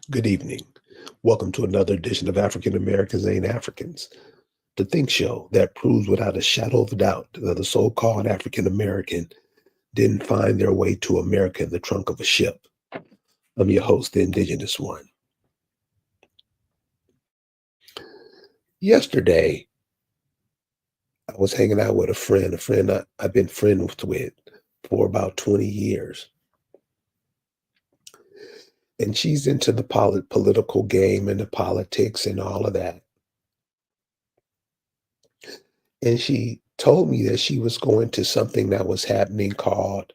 Good evening. Welcome to another edition of African Americans Ain't Africans, the think show that proves without a shadow of a doubt that the so called African American didn't find their way to America in the trunk of a ship. I'm your host, the Indigenous One. Yesterday, I was hanging out with a friend I've been friends with for about 20 years. And she's into the political game and the politics and all of that. And she told me that she was going to something that was happening called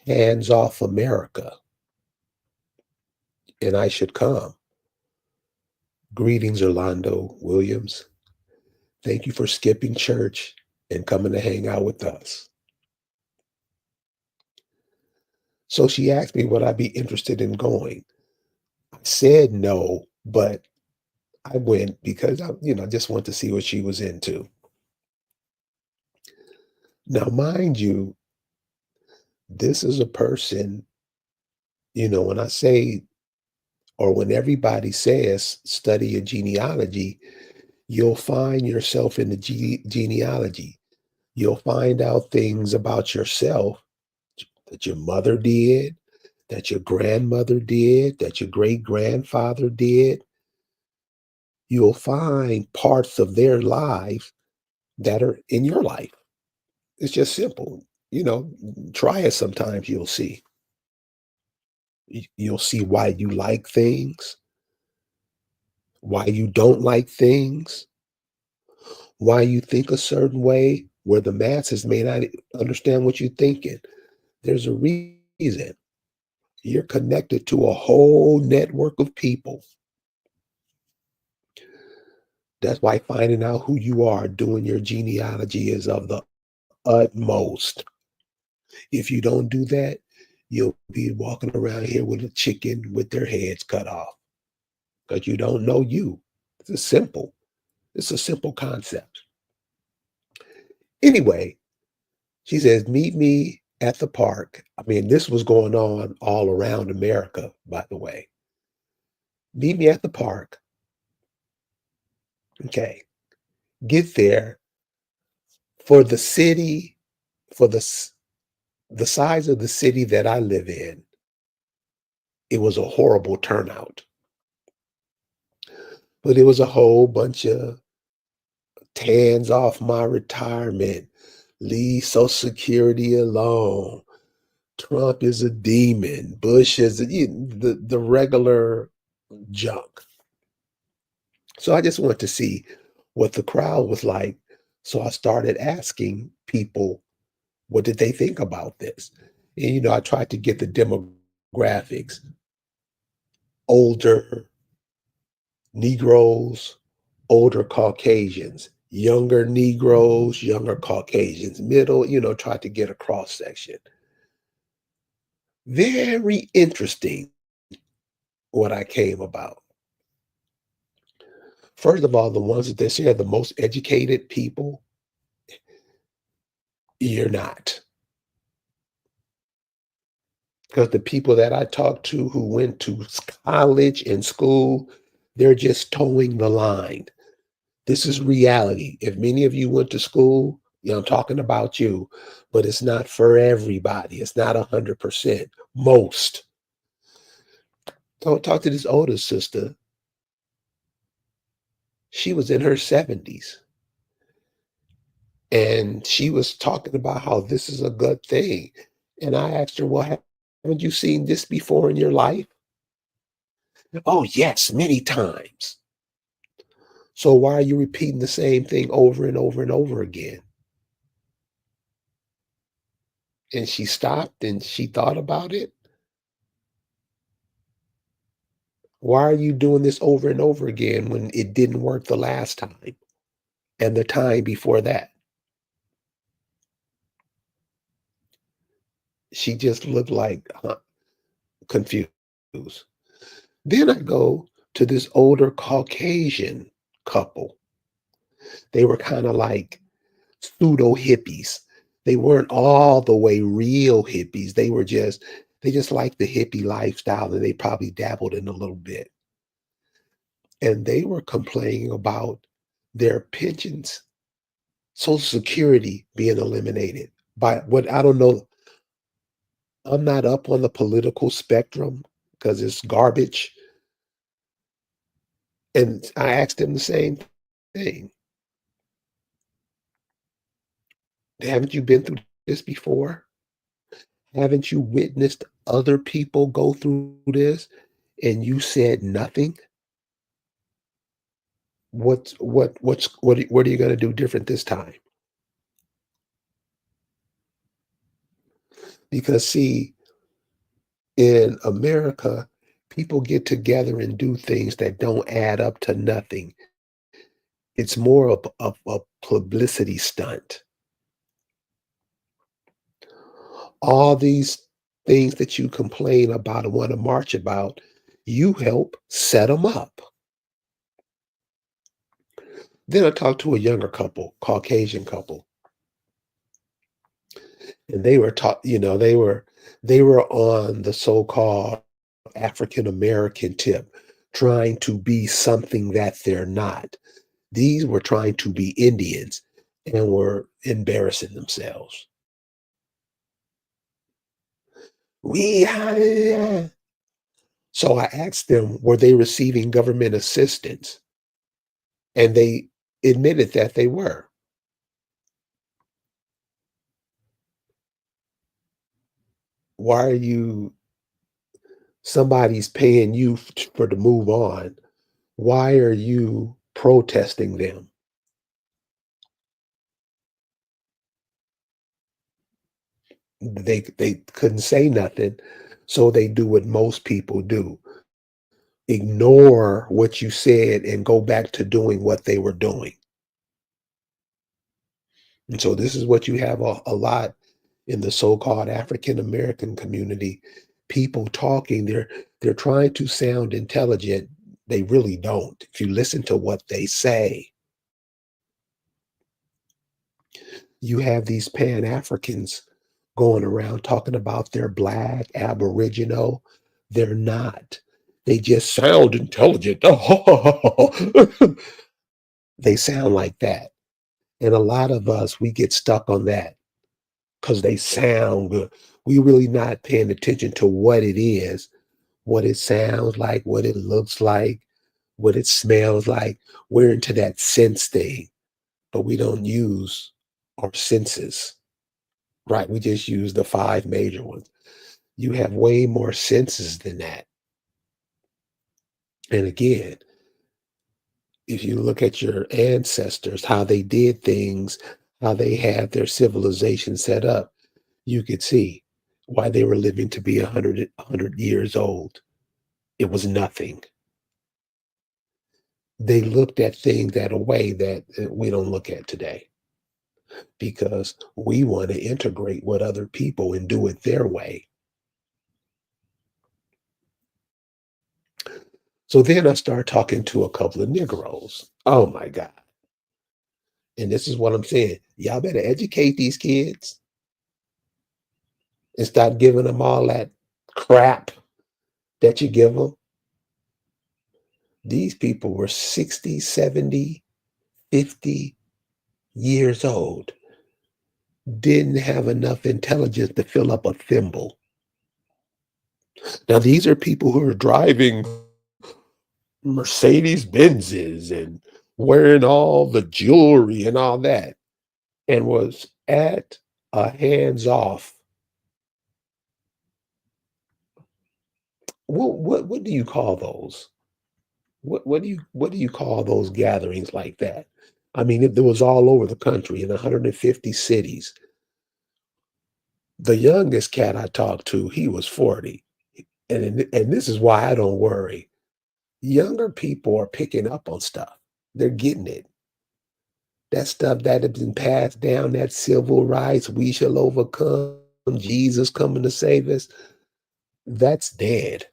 Hands Off America, and I should come. Greetings, Orlando Williams. Thank you for skipping church and coming to hang out with us. So she asked me would I be interested in going. I said no, but I went because I just want to see what she was into. Now, mind you, this is a person, when I say or when everybody says study a genealogy, you'll find yourself in the genealogy. You'll find out things about yourself that your mother did, that your grandmother did, that your great grandfather did. You'll find parts of their life that are in your life. It's just simple. Try it sometimes, you'll see. You'll see why you like things, why you don't like things, why you think a certain way, where the masses may not understand what you're thinking. There's a reason. You're connected to a whole network of people. That's why finding out who you are doing your genealogy is of the utmost. If you don't do that, you'll be walking around here with a chicken with their heads cut off because you don't know you. It's a simple concept. Anyway, she says, meet me at the park. I mean, this was going on all around America, by the way. Meet me at the park. Okay. Get there for the city, for the size of the city that I live in. It was a horrible turnout, but it was a whole bunch of hands off my retirement, leave Social Security alone. Trump is a demon. Bush is the regular junk. So I just wanted to see what the crowd was like. So I started asking people, what did they think about this? And, I tried to get the demographics. Older Negroes, older Caucasians, younger Negroes, younger Caucasians, middle, tried to get a cross section. Very interesting what I came about. First of all, the ones that they say are the most educated people, you're not. Because the people that I talked to who went to college and school, they're just towing the line. This is reality. If many of you went to school, I'm talking about you, but it's not for everybody. It's not 100%. Most. Don't talk to this older sister. She was in her 70s. And she was talking about how this is a good thing. And I asked her, well, haven't you seen this before in your life? Oh, yes, many times. So why are you repeating the same thing over and over and over again? And she stopped and she thought about it. Why are you doing this over and over again when it didn't work the last time and the time before that? She just looked like confused. Then I go to this older Caucasian couple. They were kind of like pseudo hippies. They weren't all the way real hippies. They just like the hippie lifestyle and they probably dabbled in a little bit. And they were complaining about their pensions, Social Security being eliminated by what I don't know. I'm not up on the political spectrum because it's garbage. And I asked them the same thing. Haven't you been through this before? Haven't you witnessed other people go through this and you said nothing? What are you gonna do different this time? Because see, in America, people get together and do things that don't add up to nothing. It's more of a publicity stunt. All these things that you complain about and wanna march about, you help set them up. Then I talked to a younger couple, Caucasian couple, and they were taught, they were on the so-called African American tip, trying to be something that they're not. These were trying to be Indians and were embarrassing themselves. We So I asked them, were they receiving government assistance? And they admitted that they were. Why are you somebody's paying you for to move on? Why are you protesting them? They couldn't say nothing, so they do what most people do. Ignore what you said and go back to doing what they were doing. And so this is what you have a lot in the so-called African American community. People talking, they're trying to sound intelligent. They really don't. If you listen to what they say, you have these Pan-Africans going around talking about they're black, aboriginal. They're not. They just sound intelligent. They sound like that. And a lot of us, we get stuck on that because they sound good. We really not paying attention to what it is, what it sounds like, what it looks like, what it smells like. We're into that sense thing, but we don't use our senses, right? We just use the five major ones. You have way more senses than that. And again, if you look at your ancestors, how they did things, how they had their civilization set up, you could see why they were living to be 100 years old. It was nothing. They looked at things at a way that we don't look at today because we want to integrate with other people and do it their way. So then I start talking to a couple of Negroes. Oh my God. And this is what I'm saying. Y'all better educate these kids and start giving them all that crap that you give them. These people were 60, 70, 50 years old, didn't have enough intelligence to fill up a thimble. Now, these are people who are driving Mercedes Benzes and wearing all the jewelry and all that, and was at a hands off. What do you call those? What do you call those gatherings like that? I mean, it was all over the country in 150 cities. The youngest cat I talked to, he was 40. And this is why I don't worry. Younger people are picking up on stuff. They're getting it. That stuff that has been passed down, that civil rights, we shall overcome, Jesus coming to save us, that's dead.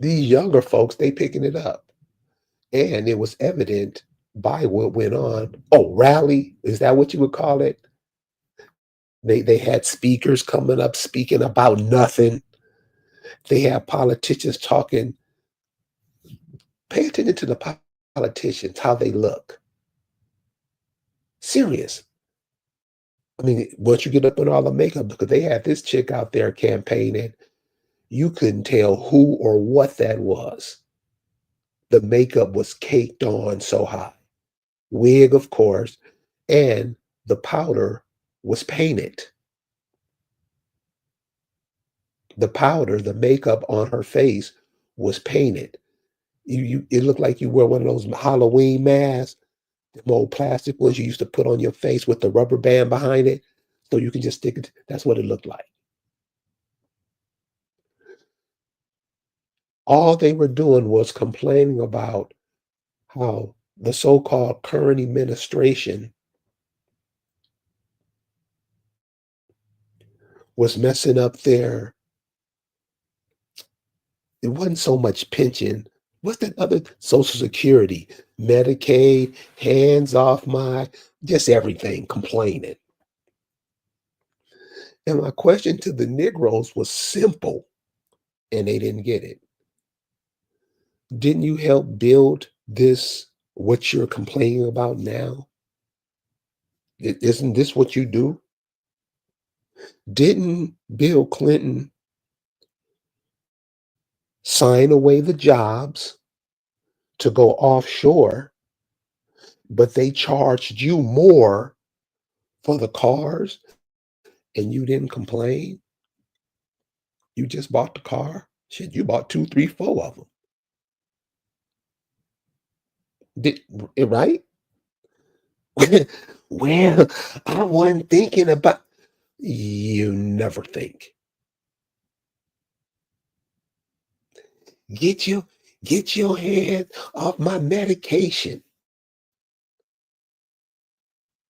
These younger folks, they picking it up. And it was evident by what went on. Oh, rally? Is that what you would call it? They had speakers coming up speaking about nothing. They have politicians talking. Pay attention to the politicians, how they look. Serious. I mean, once you get up in all the makeup, because they had this chick out there campaigning, you couldn't tell who or what that was. The makeup was caked on so high. Wig, of course, and the powder was painted. The powder, the makeup on her face was painted. It looked like you wear one of those Halloween masks, them old plastic ones you used to put on your face with the rubber band behind it, so you can just stick it. That's what it looked like. All they were doing was complaining about how the so-called current administration was messing up their, it wasn't so much pension. What's that other Social Security, Medicaid, hands off my, just everything, complaining. And my question to the Negroes was simple, and they didn't get it. Didn't you help build this, what you're complaining about now? Isn't this what you do? Didn't Bill Clinton sign away the jobs to go offshore, but they charged you more for the cars and you didn't complain? You just bought the car. Shit, you bought two, three, four of them. Did right? Well, I wasn't thinking about. You never think. Get your get your hands off my medication.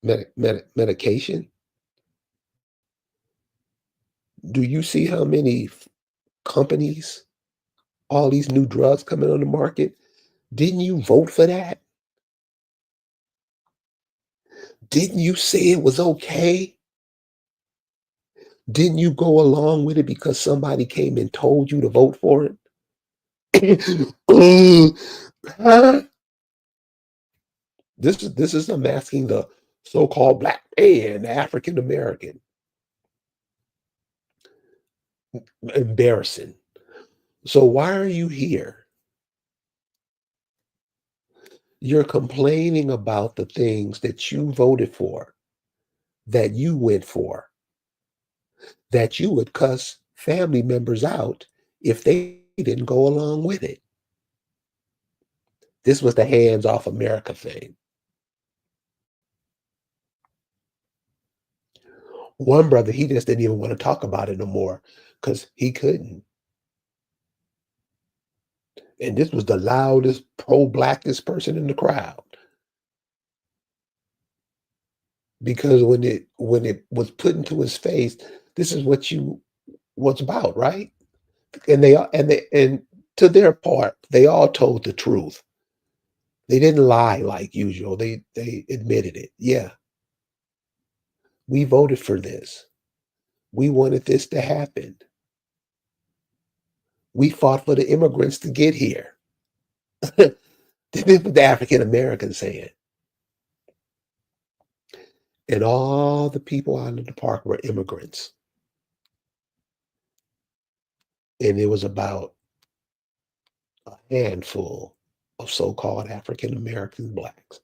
Medication? Do you see how many companies, all these new drugs coming on the market? Didn't you vote for that? Didn't you say it was okay? Didn't you go along with it because somebody came and told you to vote for it? Huh? This is I'm asking the so-called black man, the African American. Embarrassing. So why are you here? You're complaining about the things that you voted for, that you went for, that you would cuss family members out if they didn't go along with it. This was the hands off America thing. One brother, he just didn't even want to talk about it no more because he couldn't. And this was the loudest pro-blackest person in the crowd. Because when it was put into his face, this is what you what's about, right? And to their part, they all told the truth. They didn't lie like usual. They admitted it. Yeah, we voted for this. We wanted this to happen. We fought for the immigrants to get here. This is what the African Americans saying. And all the people out in the park were immigrants. And it was about a handful of so-called African American blacks,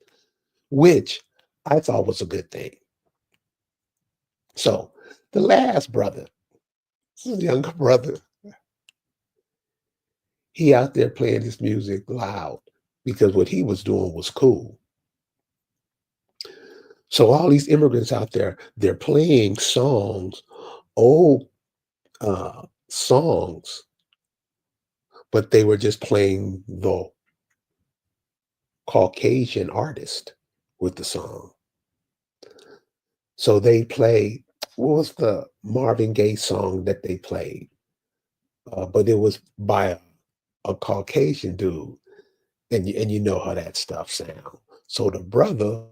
which I thought was a good thing. So the last brother, this younger brother, he out there playing his music loud because what he was doing was cool. So all these immigrants out there, they're playing songs, old songs, but they were just playing the Caucasian artist with the song. So they play, what was the Marvin Gaye song that they played? But it was by a Caucasian dude, and you know how that stuff sound. So the brother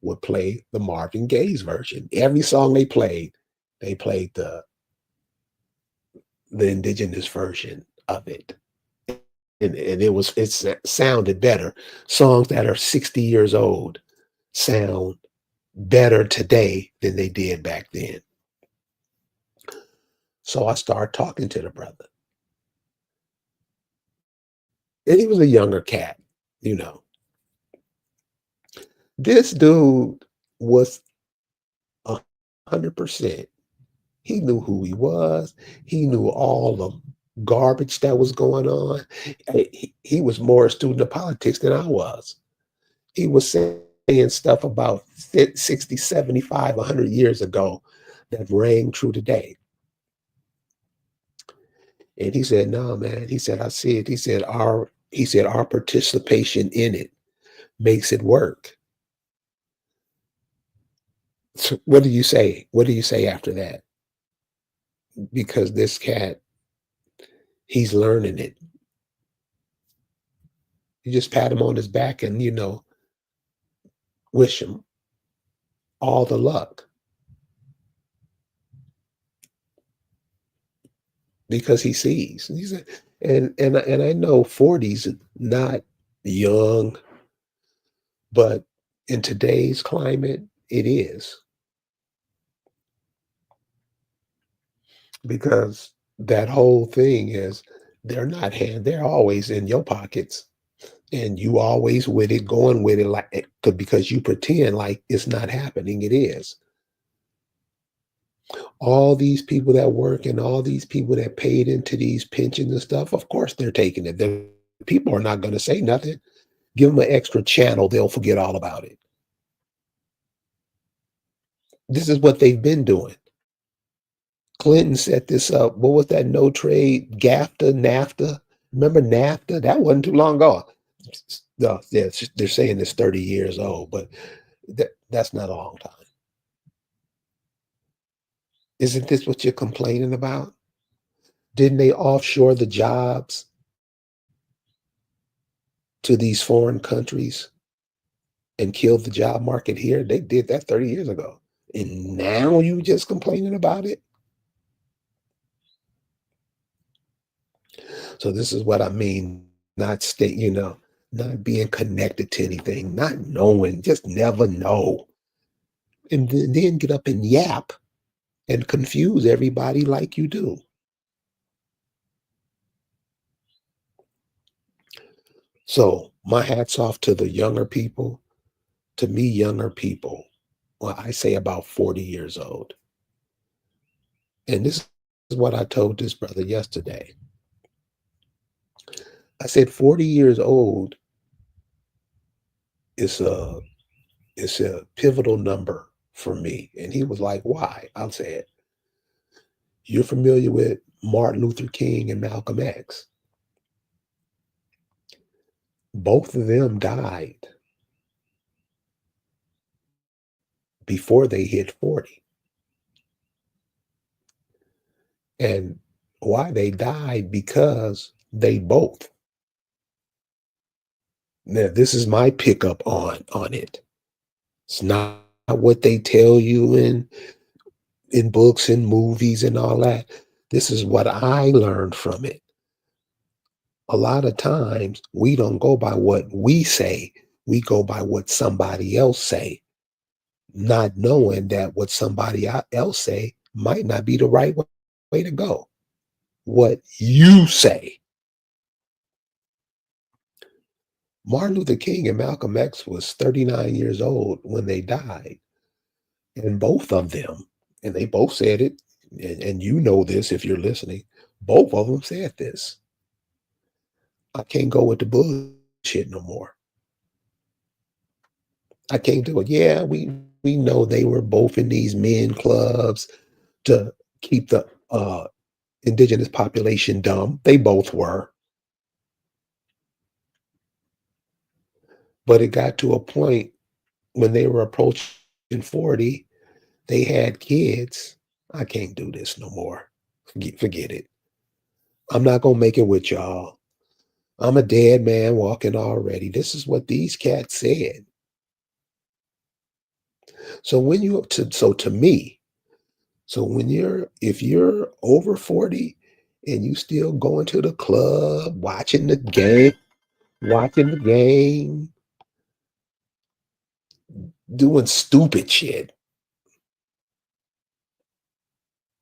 would play the Marvin Gaye's version. Every song they played, They played the indigenous version of it. And it sounded better. Songs that are 60 years old sound better today than they did back then. So I started talking to the brother. And he was a younger cat, you know. This dude was 100%. He knew who he was. He knew all the garbage that was going on. He was more a student of politics than I was. He was saying stuff about 60, 75, 100 years ago that rang true today. And he said, "No, man." He said, "I see it." He said, our participation in it makes it work. So what do you say? What do you say after that? Because this cat, he's learning it. You just pat him on his back and, wish him all the luck because he sees. And I know 40's not young, but in today's climate, it is because that whole thing is they're always in your pockets and you always with it, going with it because you pretend like it's not happening. It is. All these people that work and all these people that paid into these pensions and stuff, of course they're taking it. The people are not going to say nothing. Give them an extra channel, they'll forget all about it. This is what they've been doing. Clinton set this up. What was that no trade, GAFTA, NAFTA? Remember NAFTA? That wasn't too long ago. No, they're saying it's 30 years old, but that's not a long time. Isn't this what you're complaining about? Didn't they offshore the jobs to these foreign countries and kill the job market here? They did that 30 years ago. And now you just complaining about it? So this is what I mean, not being connected to anything, not knowing, just never know. And then get up and yap and confuse everybody like you do. So my hat's off to the younger people. To me, younger people, well, I say about 40 years old. And this is what I told this brother yesterday. I said 40 years old is a pivotal number for me. And he was like, why? I'll say it. You're familiar with Martin Luther King and Malcolm X. Both of them died before they hit 40. And why they died? Because they both. Now, this is my pickup on it. It's not what they tell you in books and movies and all that. This is what I learned from it. A lot of times we don't go by what we say, we go by what somebody else say, not knowing that what somebody else say might not be the right way to go. What you say. Martin Luther King and Malcolm X was 39 years old when they died. And both of them, and they both said it, and you know this if you're listening, both of them said this. I can't go with the bullshit no more. I can't do it. Yeah, we know they were both in these men clubs to keep the indigenous population dumb. They both were. But it got to a point when they were approaching 40, they had kids. I can't do this no more. Forget it. I'm not gonna make it with y'all. I'm a dead man walking already. This is what these cats said. So to me, So if you're over 40 and you still going to the club, watching the game, doing stupid shit.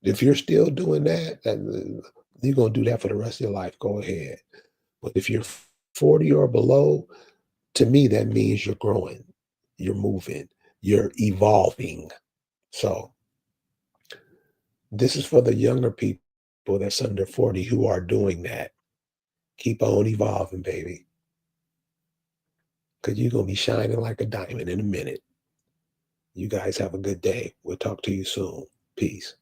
If you're still doing that, then you're gonna do that for the rest of your life. Go ahead. But if you're 40 or below, to me, that means you're growing, you're moving, you're evolving. So this is for the younger people that's under 40 who are doing that. Keep on evolving, baby, because you're gonna be shining like a diamond in a minute. You guys have a good day. We'll talk to you soon. Peace.